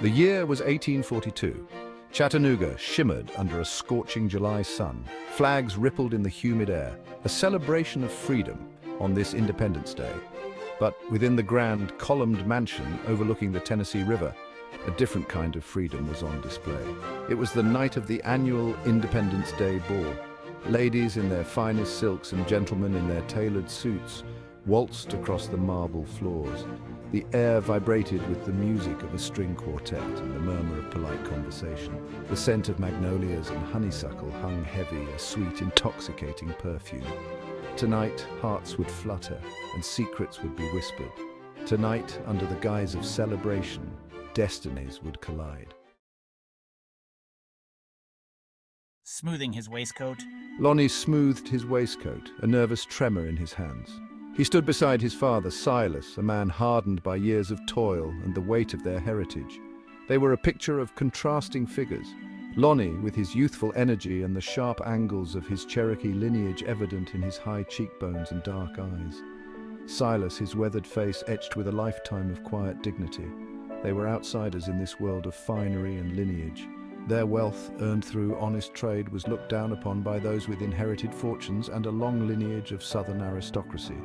The year was 1842. Chattanooga shimmered under a scorching July sun. Flags rippled in the humid air, a celebration of freedom on this Independence Day. But within the grand, columned mansion overlooking the Tennessee River, a different kind of freedom was on display. It was the night of the annual Independence Day ball. Ladies in their finest silks and gentlemen in their tailored suits waltzed across the marble floors. The air vibrated with the music of a string quartet and the murmur of polite conversation. The scent of magnolias and honeysuckle hung heavy, a sweet, intoxicating perfume. Tonight, hearts would flutter and secrets would be whispered. Tonight, under the guise of celebration, destinies would collide. Smoothing his waistcoat. Lonnie smoothed his waistcoat, a nervous tremor in his hands. He stood beside his father, Silas, a man hardened by years of toil and the weight of their heritage. They were a picture of contrasting figures. Lonnie, with his youthful energy and the sharp angles of his Cherokee lineage evident in his high cheekbones and dark eyes. Silas, his weathered face etched with a lifetime of quiet dignity. They were outsiders in this world of finery and lineage. Their wealth, earned through honest trade, was looked down upon by those with inherited fortunes and a long lineage of Southern aristocracy.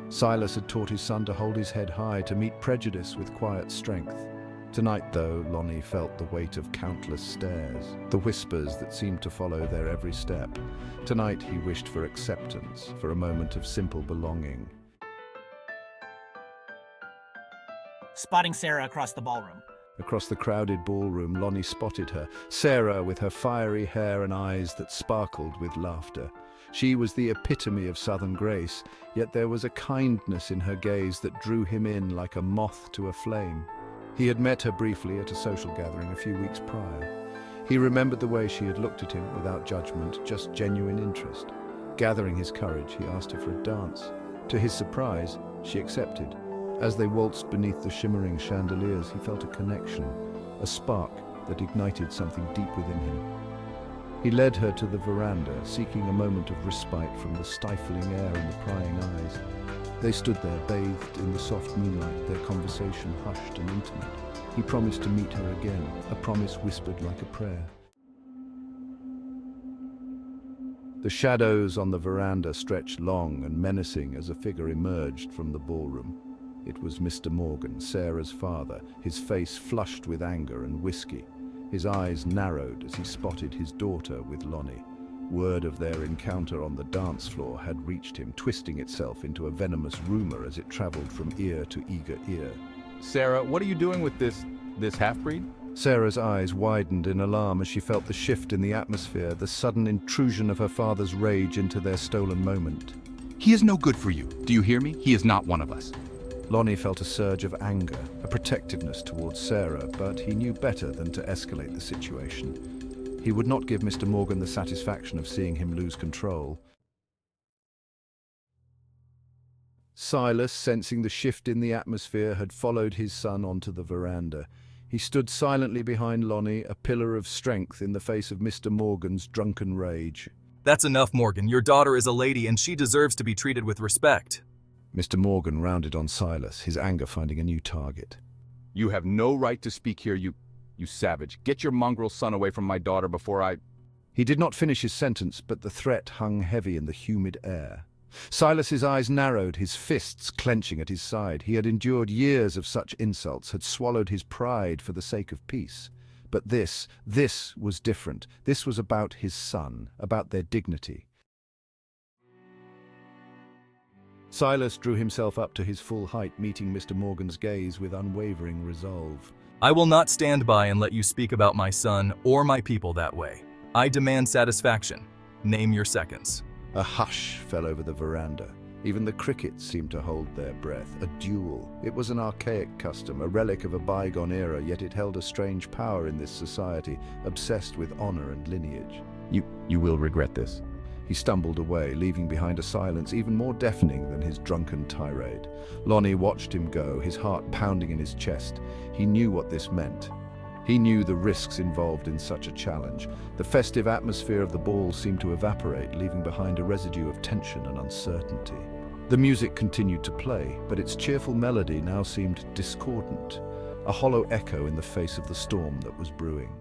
Silas had taught his son to hold his head high, to meet prejudice with quiet strength. Tonight, though, Lonnie felt the weight of countless stares, the whispers that seemed to follow their every step. Tonight he wished for acceptance, for a moment of simple belonging. Spotting Sarah across the ballroom. Across the crowded ballroom, Lonnie spotted her, Sarah with her fiery hair and eyes that sparkled with laughter. She was the epitome of Southern grace, yet there was a kindness in her gaze that drew him in like a moth to a flame. He had met her briefly at a social gathering a few weeks prior. He remembered the way she had looked at him without judgment, just genuine interest. Gathering his courage, he asked her for a dance. To his surprise, she accepted. As they waltzed beneath the shimmering chandeliers, he felt a connection, a spark that ignited something deep within him. He led her to the veranda, seeking a moment of respite from the stifling air and the prying eyes. They stood there, bathed in the soft moonlight, their conversation hushed and intimate. He promised to meet her again, a promise whispered like a prayer. The shadows on the veranda stretched long and menacing as a figure emerged from the ballroom. It was Mr. Morgan, Sarah's father, his face flushed with anger and whiskey. His eyes narrowed as he spotted his daughter with Lonnie. Word of their encounter on the dance floor had reached him, twisting itself into a venomous rumor as it traveled from ear to eager ear. Sarah, what are you doing with this half-breed? Sarah's eyes widened in alarm as she felt the shift in the atmosphere, the sudden intrusion of her father's rage into their stolen moment. He is no good for you. Do you hear me? He is not one of us. Lonnie felt a surge of anger, a protectiveness towards Sarah, but he knew better than to escalate the situation. He would not give Mr. Morgan the satisfaction of seeing him lose control. Silas, sensing the shift in the atmosphere, had followed his son onto the veranda. He stood silently behind Lonnie, a pillar of strength in the face of Mr. Morgan's drunken rage. That's enough, Morgan. Your daughter is a lady and she deserves to be treated with respect. Mr. Morgan rounded on Silas, his anger finding a new target. You have no right to speak here, you savage. Get your mongrel son away from my daughter before I... He did not finish his sentence, but the threat hung heavy in the humid air. Silas's eyes narrowed, his fists clenching at his side. He had endured years of such insults, had swallowed his pride for the sake of peace. But this was different. This was about his son, about their dignity. Silas drew himself up to his full height, meeting Mr. Morgan's gaze with unwavering resolve. I will not stand by and let you speak about my son or my people that way. I demand satisfaction. Name your seconds. A hush fell over the veranda. Even the crickets seemed to hold their breath. A duel. It was an archaic custom, a relic of a bygone era, yet it held a strange power in this society, obsessed with honor and lineage. You will regret this. He stumbled away, leaving behind a silence even more deafening than his drunken tirade. Lonnie watched him go, his heart pounding in his chest. He knew what this meant. He knew the risks involved in such a challenge. The festive atmosphere of the ball seemed to evaporate, leaving behind a residue of tension and uncertainty. The music continued to play, but its cheerful melody now seemed discordant. a hollow echo in the face of the storm that was brewing.